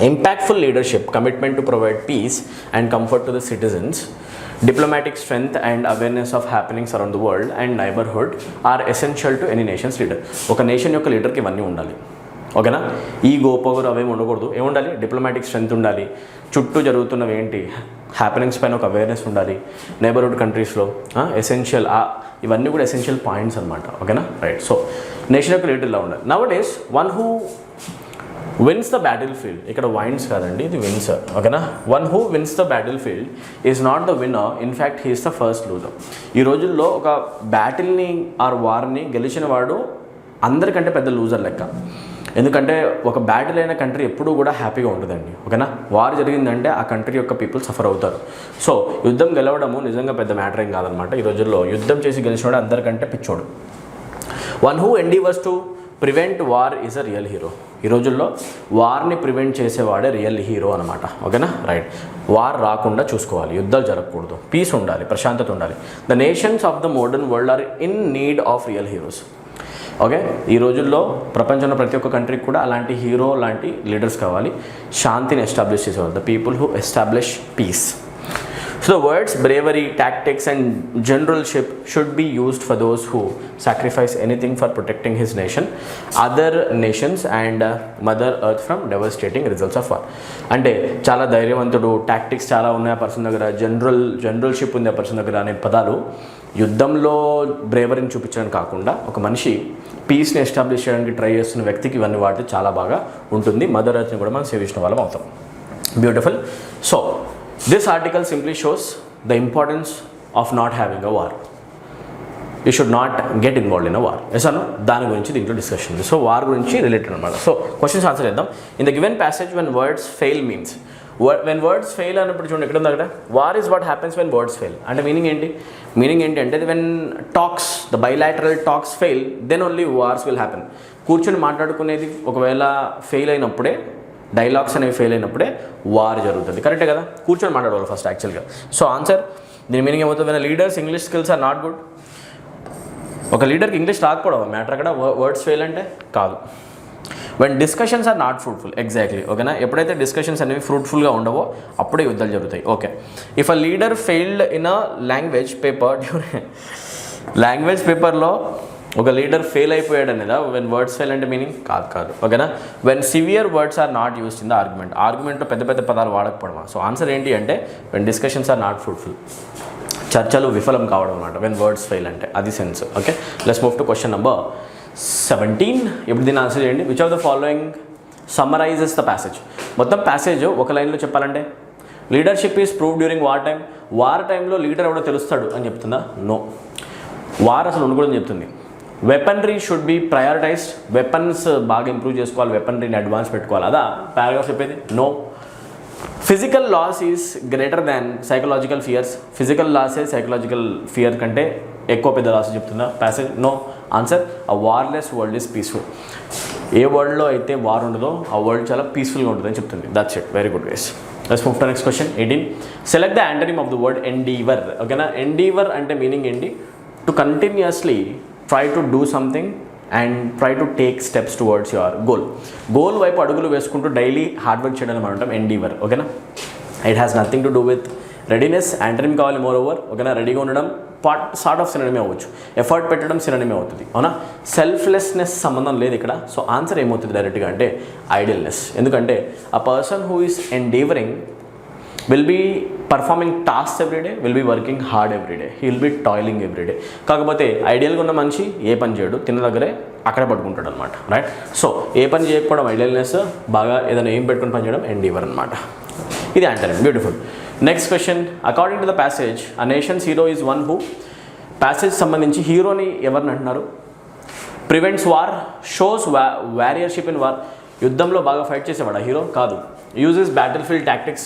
impactful leadership, commitment to provide peace and comfort to the citizens, diplomatic strength and awareness of happenings around the world and neighborhood are essential to any nation's leader. ఒక నేషన్ యొక్క లీడర్కి ఇవన్నీ ఉండాలి, ఓకేనా. ఈ గోపగురు అవేమి ఉండకూడదు. ఏముండాలి? డిప్లొమాటిక్ స్ట్రెంత్ ఉండాలి, చుట్టూ జరుగుతున్నవి ఏంటి హ్యాపెనింగ్స్ పైన ఒక అవేర్నెస్ ఉండాలి, నైబర్హుడ్ కంట్రీస్లో ఎసెన్షియల్, ఇవన్నీ కూడా ఎసెన్షియల్ పాయింట్స్ అనమాట, ఓకేనా, రైట్. సో నేషన్ యొక్క లీడర్ ఇలా ఉండాలి. Nowadays one who wins the battlefield, ఇక్కడ వైన్స్ కాదండి, ఇది విన్స్, ఓకేనా. One who wins the battlefield is not the winner, in fact he is the first loser. ఈ రోజుల్లో ఒక బ్యాటిల్ని ఆర్ వార్ని గెలిచిన వాడు అందరికంటే పెద్ద లూజర్ లెక్క. ఎందుకంటే ఒక బ్యాటిల్ అయిన కంట్రీ ఎప్పుడూ కూడా హ్యాపీగా ఉంటుందండి, ఓకేనా. వార్ జరిగిందంటే ఆ కంట్రీ యొక్క పీపుల్ సఫర్ అవుతారు. సో యుద్ధం గెలవడము నిజంగా పెద్ద మ్యాటర్ ఏం కాదనమాట. ఈ రోజుల్లో యుద్ధం చేసి గెలిచినవాడు అందరికంటే పిచ్చోడు. One who endeavours to prevent war is a real hero. ఈ రోజుల్లో వార్ని ప్రివెంట్ చేసేవాడే రియల్ హీరో అనమాట, ఓకేనా. రైట్. వార్ రాకుండా చూసుకోవాలి, యుద్ధాలు జరగకూడదు, పీస్ ఉండాలి, ప్రశాంతత ఉండాలి. The nations of the modern world are in need of real heroes. Okay, ఈ రోజుల్లో ప్రపంచంలో ప్రతి ఒక్క కంట్రీకి కూడా అలాంటి హీరో లాంటి లీడర్స్ కావాలి, శాంతిని ఎస్టాబ్లిష్ చేసేవాళ్ళు, the people who establish piece. So the words bravery, tactics and generalship should be used for those who sacrifice anything for protecting his nation, other nations and Mother Earth from devastating results of war. అంటే చాలా ధైర్యవంతుడు, టాక్టిక్స్ చాలా ఉన్నాయి ఆ పర్సన్ దగ్గర, జనరల్షిప్ ఉంది ఆ పర్సన్ దగ్గర అనే పదాలు యుద్ధంలో బ్రేవరీని చూపించడానికి కాకుండా ఒక మనిషి పీస్ని ఎస్టాబ్లిష్ చేయడానికి ట్రై చేస్తున్న వ్యక్తికి ఇవన్నీ వాడితే చాలా బాగా ఉంటుంది. మదర్ ఎర్త్ని కూడా మనం సేవ్ చేసిన వాళ్ళం అవుతాం. Beautiful. So this article simply shows the importance of not having a war. You should not get involved in a war. Yes or no? దాని గురించి దీంట్లో డిస్కషన్ ఉంది. సో వార్ గురించి రిలేటెడ్ అనమాట. సో క్వశ్చన్స్ ఆన్సర్ చేద్దాం. In the given passage when words fail means, when words fail అన్నప్పుడు చూడండి ఎక్కడ ఉంది అక్కడ, war is what happens when words fail. అంటే మీనింగ్ ఏంటి అంటే when talks, the bilateral talks fail, then only wars will happen. కూర్చొని మాట్లాడుకునేది ఒకవేళ ఫెయిల్ అయినప్పుడే, డైలాగ్స్ అనేవి ఫెయిల్ అయినప్పుడే వార్ జరుగుతుంది. కరెక్టే కదా, కూర్చొని మాట్లాడవాలి ఫస్ట్ యాక్చువల్గా. సో ఆన్సర్ దీని మీనింగ్ ఏమవుతుంది, when leaders English skills are not good. ఒక లీడర్కి ఇంగ్లీష్ రాకపోవడం మ్యాటర్ అక్కడ, వర్డ్స్ ఫెయిల్ అంటే కాదు. When discussions are not fruitful, exactly, ఓకేనా. ఎప్పుడైతే డిస్కషన్స్ అనేవి ఫ్రూట్ఫుల్గా ఉండవో అప్పుడే యుద్ధాలు జరుగుతాయి. Okay, if a leader failed in a language పేపర్లో ఒక లీడర్ ఫెయిల్ అయిపోయాడు అనేదా వెన్ వర్డ్స్ ఫెయిల్ అంటే మీనింగ్ కాదు, ఓకేనా. When severe words are not used in the ఆర్గ్యుమెంట్లో పెద్ద పెద్ద పదాలు వాడకపోవడమా. సో ఆన్సర్ ఏంటి అంటే when discussions are not fruitful, చర్చలు విఫలం కావడం అనమాట వెన్ వర్డ్స్ ఫెయిల్ అంటే, అది sense. Okay, let's move to question number 17. ఇప్పుడు దీన్ని ఆన్సర్ చేయండి. Which of the following summarises the passage. మొత్తం ప్యాసేజ్ ఒక లైన్లో చెప్పాలంటే, leadership is prove during war time. War టైంలో లీడర్ ఎవడో తెలుస్తాడు అని చెప్తుందా? నో, వార్ అసలు ఉండకూడదని చెప్తుంది. Weaponry should be prioritised, weapons బాగా ఇంప్రూవ్ చేసుకోవాలి, వెపనరీని అడ్వాన్స్ పెట్టుకోవాలి, అదా పారాగ్రాఫ్ చెప్పేది? No. Physical loss is greater than psychological fears. Physical లాసే సైకలాజికల్ ఫియర్ కంటే ఎక్కువ పెద్ద లాస్ చెప్తుందా passage? No. Answer, a warless world is peaceful. ఏ వరల్డ్లో అయితే వార్ ఉండదో ఆ వరల్డ్ చాలా పీస్ఫుల్గా ఉంటుందని చెప్తుంది. That's it, very good guys. Let's move to next question 18. Select the antonym of the word endeavour. ఓకేనా, ఎండీవర్ అంటే మీనింగ్ ఏంటి? To continuously try to do something and try to take steps towards your goal వైపు అడుగులు వేసుకుంటూ డైలీ హార్డ్ వర్క్ చేయడం మనం అంటాం ఎండీవర్, ఓకేనా. It has nothing to do with readiness, antonym కావాలి మోర్ ఓవర్, ఓకేనా. రెడీగా ఉండడం సార్ట్ ఆఫ్ సినోనిమే అవ్వచ్చు, ఎఫర్ట్ పెట్టడం సినోనిమే అవుతుంది, అవునా. సెల్ఫ్లెస్నెస్ సంబంధం లేదు ఇక్కడ. సో ఆన్సర్ ఏమవుతుంది డైరెక్ట్గా అంటే ఐడియల్నెస్. ఎందుకంటే a person who is endeavouring will be performing tasks every day, will be working hard every day, he will be toiling every day. కాకపోతే ఐడియల్గా ఉన్న మనిషి ఏ పని చేయడు, తిన్న దగ్గరే అక్కడే పడుకుంటాడు అనమాట, రైట్. సో ఏ పని చేయకపోవడం ఐడియల్నెస్, బాగా ఏదైనా ఏం పెట్టుకుని పని చేయడం ఎండీవర్ అనమాట. ఇది antonym. Beautiful. Next question. According to the passage a nation's hero is one who. Passage సంబంధించి హీరోని ఎవరిని అంటున్నారు? Prevents war, shows warriorship in war. యుద్ధంలో బాగా ఫైట్ చేసేవాడా హీరో? కాదు. యూజెస్ బ్యాటిల్ ఫీల్డ్ టాక్టిక్స్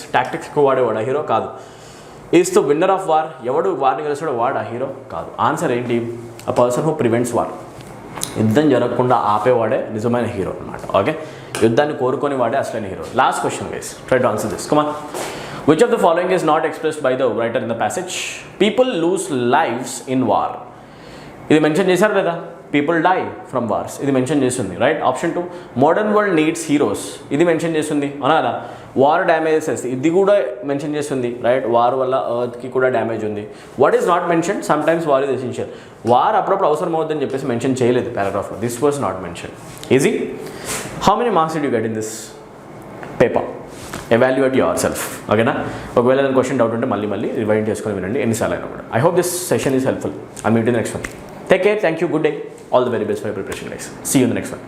ఎక్కువ వాడేవాడా హీరో? కాదు. Is the winner of war, ఎవడు వార్ని గెలిచాడో వాడా హీరో? కాదు. ఆన్సర్ ఏంటి? A person who prevents war. యుద్ధం జరగకుండా ఆపేవాడే నిజమైన హీరో అనమాట, ఓకే. యుద్ధాన్ని కోరుకొని వాడే అసలైన hero. Last question guys, try to answer this. Come on. Which of the following is not expressed by the writer in the passage? People loose lifes in war. ఇది మెన్షన్ చేశారు లేదా? పీపుల్ డై ఫ్రమ్ వార్స్, ఇది మెన్షన్ చేస్తుంది, right. Option 2, modern world needs heroes, ఇది మెన్షన్ చేస్తుంది, అవునా. వార్ డ్యామేజెస్, ఇది కూడా మెన్షన్ చేస్తుంది, రైట్. వార్ వల్ల ఎర్త్కి కూడా డ్యామేజ్ ఉంది. What is not mention? Sometimes war is essential. War అప్పుడప్పుడు అవసరం అవుతుందని చెప్పేసి మెన్షన్ చేయలేదు పారాగ్రాఫ్లో. This was not mention. Easy. How many marks did you get in this paper? Evaluate yourself, ఓకేనా. ఒకవేళ ఏదైనా క్వశ్చన్ డౌట్ ఉంటే మళ్ళీ రివైండ్ చేసుకొని వినండి ఎన్నిసార్లు అయినా కూడా. I hope this session is helpful. I meet in the next one. Take care. Thank you. Good day. All the very best for your preparation, guys. See you in the next one.